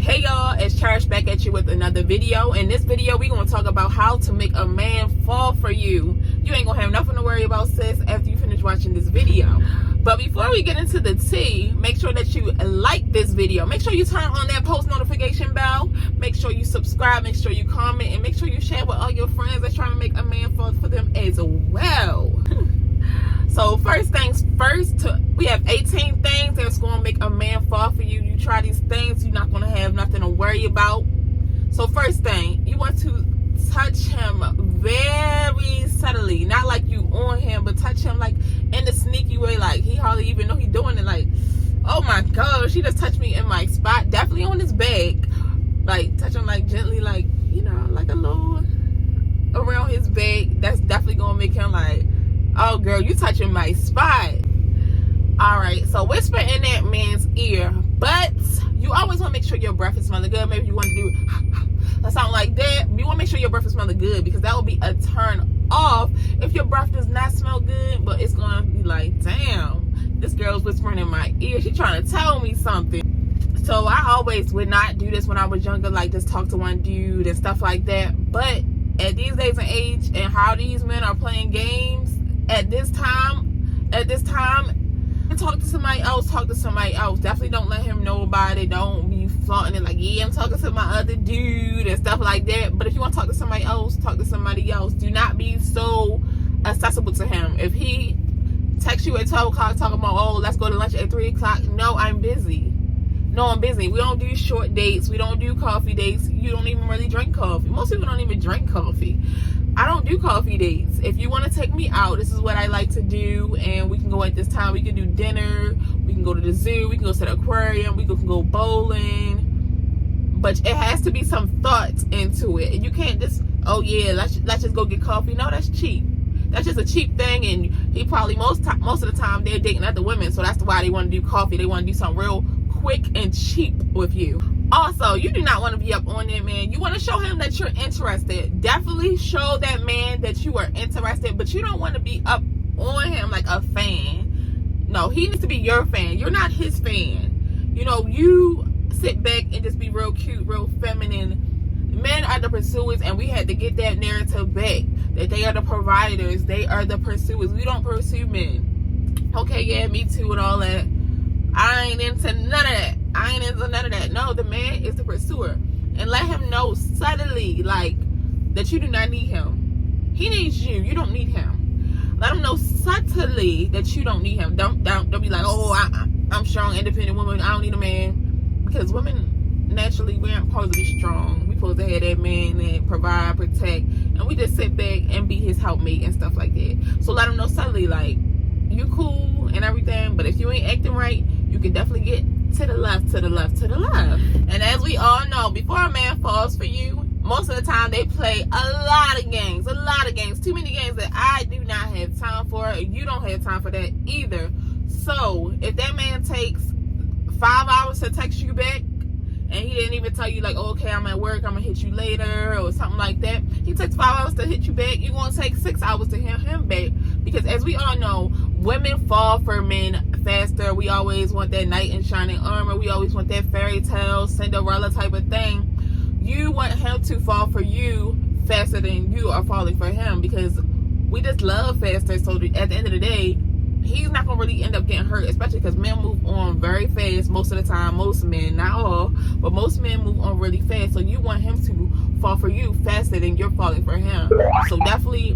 Hey y'all, it's Cherish back at you with another video. In this video, we're going to talk about how to make a man fall for you. You ain't going to have nothing to worry about, sis, after you finish watching this video. But before we get into the tea, make sure that you like this video. Make sure you turn on that post notification bell. Make sure you subscribe. Make sure you comment. And make sure you share with all your friends that's trying to make a man fall for them as well. So first things first, we have 18 things that's going to make a man fall for you. You try these things, you're not going to have nothing to worry about. So first thing, you want to touch him very subtly. Not like you on him, but touch him like in a sneaky way, like he hardly even know he's doing it. Like, oh my gosh, she just touched me in my spot. Definitely on his back. Like, touch him like gently, like, you know, like a little around his back. That's definitely going to make him like, oh girl, you touching my spot. Alright, so whisper in that man's ear, but you always want to make sure your breath is smelling good. Maybe you want to do a sound like that. You want to make sure your breath is smelling good, because that will be a turn off if your breath does not smell good. But it's going to be like, damn, this girl's whispering in my ear. She's trying to tell me something. So I always would not do this when I was younger, like just talk to one dude and stuff like that. But at these days and age and how these men are playing games, at this time, talk to somebody else. Definitely don't let him know about it. Don't be flaunting it like, yeah, I'm talking to my other dude and stuff like that. But if you want to talk to somebody else, talk to somebody else. Do not be so accessible to him. If he texts you at 12 o'clock talking about, oh, let's go to lunch at 3 o'clock. No, I'm busy. No, I'm busy. We don't do short dates. We don't do coffee dates. You don't even really drink coffee. Most people don't even drink coffee. I don't do coffee dates. If you want to take me out, this is what I like to do, and we can go at this time. We can do dinner. We can go to the zoo. We can go to the aquarium. We can go bowling. But it has to be some thought into it. And you can't just, oh yeah, let's just go get coffee. No, that's cheap. That's just a cheap thing, and he probably most of the time they're dating other women, so that's why they want to do coffee. They want to do something real quick and cheap with you. Also, you do not want to be up on that man. You want to show him that you're interested. Definitely show that man that you are interested, but you don't want to be up on him like a fan. No, he needs to be your fan. You're not his fan. You know, you sit back and just be real cute, real feminine. Men are the pursuers, and we had to get that narrative back, that they are the providers. They are the pursuers. We don't pursue men. Okay, yeah, me too and all that. I ain't into none of that. No, the man is the pursuer. And let him know subtly, like, that you do not need him. He needs you. You don't need him. Let him know subtly that you don't need him. Don't be like, oh, I'm strong, independent woman. I don't need a man. Because women, naturally, we aren't supposed to be strong. We supposed to have that man that provide, protect. And we just sit back and be his helpmate and stuff like that. So let him know subtly, like, you cool and everything, but if you ain't acting right, you can definitely get to the left. And as we all know, before a man falls for you, most of the time they play a lot of games. Too many games that I do not have time for. You don't have time for that either. So if that man takes 5 hours to text you back, and he didn't even tell you, like, oh, okay, I'm at work, I'm gonna hit you later, or something like that. He takes 5 hours to hit you back. You're gonna take 6 hours to hit him back. Because as we all know, women fall for men faster. We always want that knight in shining armor. We always want that fairy tale, Cinderella type of thing. You want him to fall for you faster than you are falling for him, because we just love faster. So at the end of the day, he's not gonna really end up getting hurt, especially because men move on very fast most of the time. Most men, not all, but most men move on really fast. So you want him to fall for you faster than you're falling for him. So definitely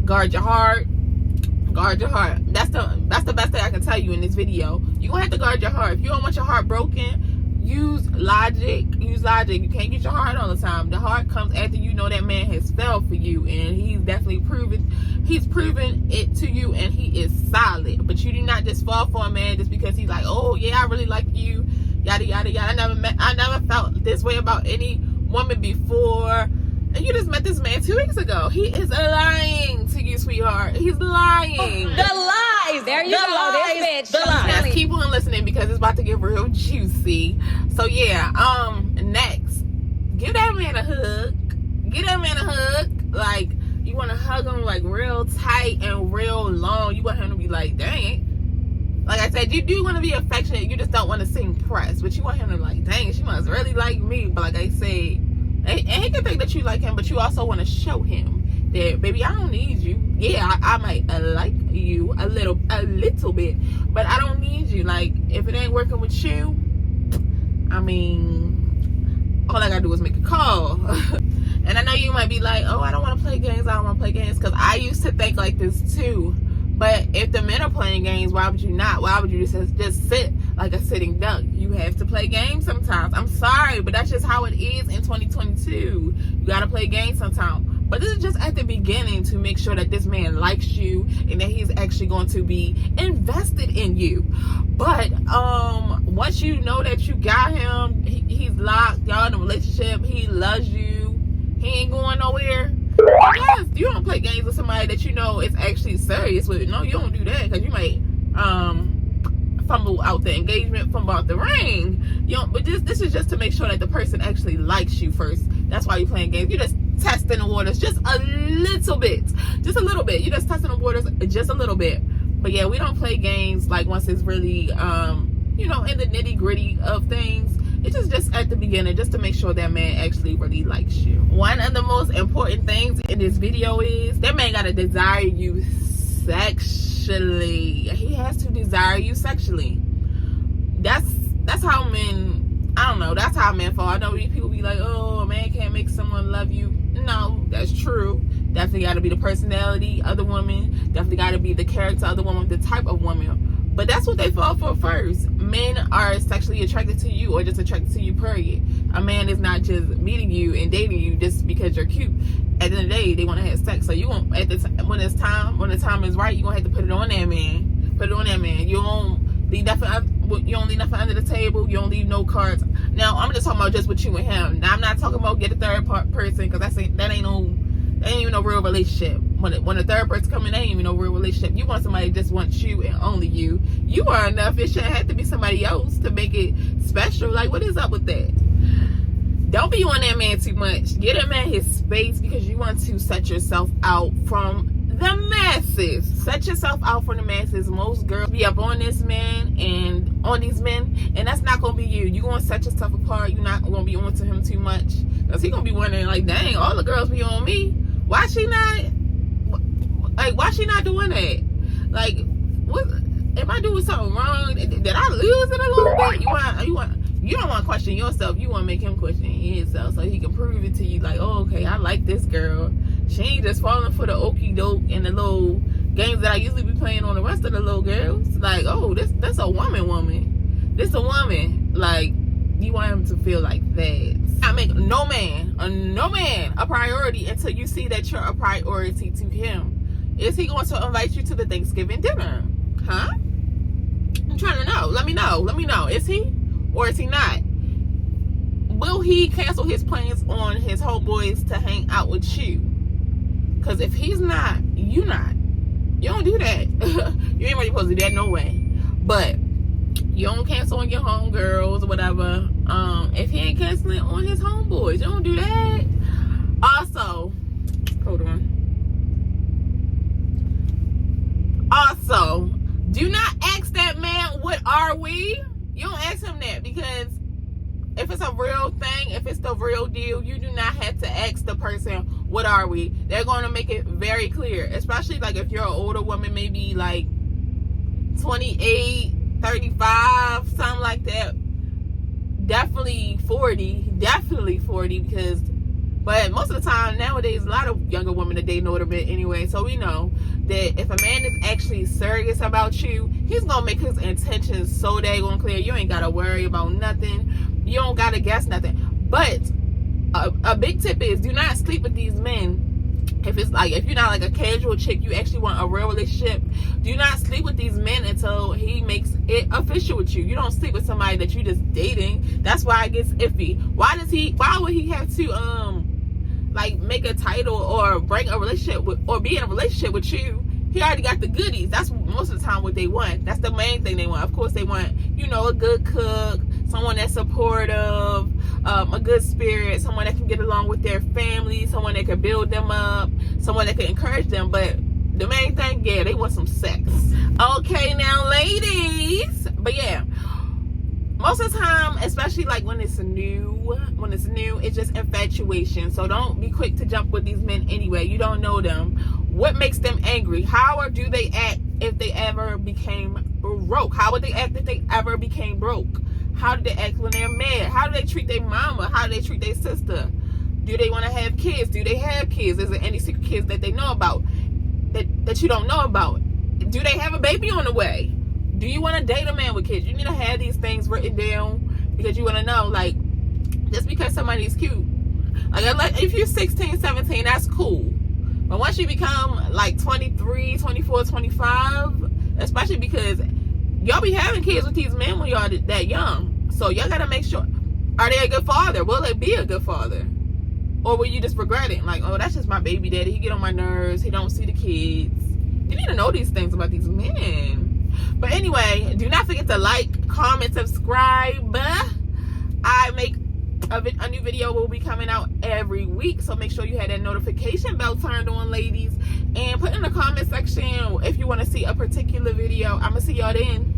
guard your heart. That's the best thing I can tell you in this video. You're gonna have to guard your heart. If you don't want your heart broken, use logic. You can't get your heart all the time. The heart comes after you know that man has fell for you, and he's definitely proven it to you, and he is solid. But you do not just fall for a man just because he's like, oh yeah, I really like you, yada yada yada. I never felt this way about any woman before. And you just met this man 2 weeks ago. He is lying to you, sweetheart. He's lying. The lies. There you go. This bitch. The lies. Just keep on listening, because it's about to get real juicy. So yeah, next, give that man a hug. Like, you want to hug him like real tight and real long. You want him to be like, dang, Like I said, you do want to be affectionate. You just don't want to seem pressed. But you want him to like, dang, she must really like can think that you like him, but you also want to show him that, baby, I don't need you. Yeah, I might like you a little bit, but I don't need you. Like, if it ain't working with you, I mean, all I gotta do is make a call. And I know you might be like, oh, I don't want to play games. I don't want to play games, because I used to think like this too. But if the men are playing games, why would you not? Why would you just sit like a sitting duck? You have to play games sometimes. I'm sorry, but that's just how it is in 2022. You gotta play games sometimes. But this is just at the beginning to make sure that this man likes you and that he's actually going to be invested in you. But once you know that you got him, he's locked, y'all in a relationship, he loves you, he ain't going nowhere. Yes, you don't play games with somebody that you know is actually serious with. No, you don't do that, because you might fumble out the engagement, fumble out the ring. You know, but this is just to make sure that the person actually likes you first. That's why you're playing games. You're just testing the waters just a little bit. Just a little bit. You're just testing the waters just a little bit. But yeah, we don't play games like once it's really you know, in the nitty gritty of things. It's just at the beginning, just to make sure that man actually really likes you. One of the most important things in this video is that man gotta desire you sexually. He has to desire you sexually. That's how men, I don't know, that's how men fall. I know people be like, oh, a man can't make someone love you. No, that's true. Definitely gotta be the personality of the woman. Definitely gotta be the character of the woman, the type of woman. But that's what they fall for first. Men are sexually attracted to you, or just attracted to you, period. A man is not just meeting you and dating you just because you're cute. At the end of the day, they want to have sex. So you won't, when the time is right, you're going to have to put it on that man. Put it on that man. You don't leave nothing under the table. You don't leave no cards. Now, I'm just talking about just with you and him. Now, I'm not talking about get a third person, because that ain't even no real relationship. When a third person come in, that ain't even no real relationship. You want somebody that just wants you and only you. You are enough. It shouldn't have to be somebody else to make it special. Like, what is up with that? Don't be on that man too much. Get that man his space, because you want to set yourself out from the masses. Set yourself out from the masses. Most girls be up on this man and on these men, and that's not gonna be you. You're gonna set yourself apart. You're not gonna be on to him too much, because he gonna be wondering, like, dang, all the girls be on me. Why she not doing that? Like, what am I doing something wrong? Did I lose it a little bit? You don't want to question yourself. You want to make him question himself, so he can prove it to you. Like, oh, okay, I like this girl. She ain't just falling for the okie doke and the little games that I usually be playing on the rest of the little girls. Like, oh, that's a woman. This a woman. Like, you want him to feel like that. I make no man a priority until you see that you're a priority to him. Is he going to invite you to the Thanksgiving dinner? Huh? I'm trying to know. Let me know. Is he? Or is he not? Will he cancel his plans on his homeboys to hang out with you? Because if he's not, you not. You don't do that. You ain't really supposed to do that, no way. But you don't cancel on your homegirls or whatever. If he ain't canceling on his homeboys, you don't do that. Also, hold on. Also, do not ask that man, what are we? You don't ask him that, because if it's a real thing, if it's the real deal, you do not have to ask the person, what are we? They're going to make it very clear, especially like if you're an older woman, maybe like 28, 35, something like that. Definitely 40, because, but most of the time nowadays, a lot of younger women that they know it a bit anyway. So we know that if a man is actually serious about you, he's gonna make his intentions so daggone clear. You ain't gotta worry about nothing. You don't gotta guess nothing. But a big tip is, do not sleep with these men. If you're not like a casual chick, you actually want a real relationship, do not sleep with these men until he makes it official with you. You don't sleep with somebody that you just dating. That's why it gets iffy. Why would he have to like make a title or bring a relationship with, or be in a relationship with you? He already got the goodies. That's most of the time what they want. That's the main thing they want. Of course they want, a good cook, someone that's supportive, a good spirit, someone that can get along with their family, someone that can build them up, someone that can encourage them. But the main thing, yeah, they want some sex. Okay, now ladies, but yeah, most of the time, especially like when it's new, it's just infatuation. So don't be quick to jump with these men anyway. You don't know them. What makes them angry? How or do they act if they ever became broke? How would they act if they ever became broke? How do they act when they're mad? How do they treat their mama? How do they treat their sister? Do they want to have kids? Do they have kids? Is there any secret kids that they know about that you don't know about? Do they have a baby on the way? Do you want to date a man with kids? You need to have these things written down because you want to know, like, just because somebody's cute. Like, if you're 16, 17, that's cool. But once you become, like, 23, 24, 25, especially because y'all be having kids with these men when y'all that young. So y'all got to make sure, are they a good father? Will they be a good father? Or will you just regret it? Like, oh, that's just my baby daddy. He get on my nerves. He don't see the kids. You need to know these things about these men. But anyway, do not forget to like, comment, subscribe. I make a new video will be coming out every week, so make sure you have that notification bell turned on, ladies. And put in the comment section if you want to see a particular video. I'm going to see y'all then.